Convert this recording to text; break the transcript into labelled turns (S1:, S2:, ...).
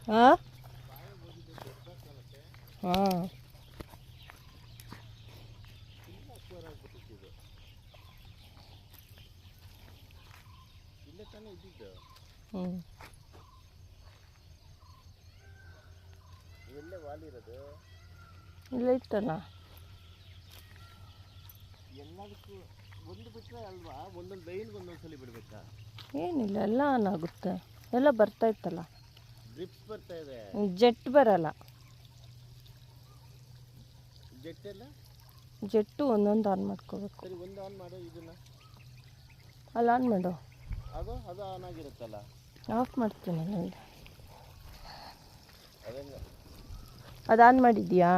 S1: ಹಾಂ ಹಾಂ ಹ್ಞೂ
S2: ಎಲ್ಲೇ ವಾಲಿರೋದು
S1: ಇಲ್ಲ ಇತ್ತಲ್ಲ
S2: ಎಲ್ಲದಕ್ಕೂ ಒಂದು ಬಿಟ್ಟರೆ ಅಲ್ವಾ ಒಂದೊಂದು ಲೈನ್ಗೆ ಒಂದೊಂದ್ಸಲಿ ಬಿಡಬೇಕಾ
S1: ಏನಿಲ್ಲ ಎಲ್ಲ ಆನ್ ಆಗುತ್ತೆ ಎಲ್ಲ ಬರ್ತಾಯಿತ್ತಲ್ಲ
S2: ಡ್ರಿಪ್ಸ್ ಬರ್ತಾ ಇದೆ
S1: ಜೆಟ್ ಬರಲ್ಲ
S2: ಜೆಟ್ ಎಲ್ಲ
S1: ಜೆಟ್ಟು ಒಂದೊಂದು ಆನ್ ಮಾಡ್ಕೋಬೇಕು
S2: ಸರಿ ಒಂದು ಆನ್ ಮಾಡು ಇದನ್ನ
S1: ಅಲ್ಲಿ ಆನ್ ಮಾಡು
S2: ಅದು ಅದು ಆನ್ ಆಗಿರುತ್ತಲ್ಲ
S1: ಆಫ್ ಮಾಡ್ತೀನಿ ನನಗೆ
S2: ಅದಂಗೆ
S1: ಅದು ಆನ್ ಮಾಡಿದ್ಯಾ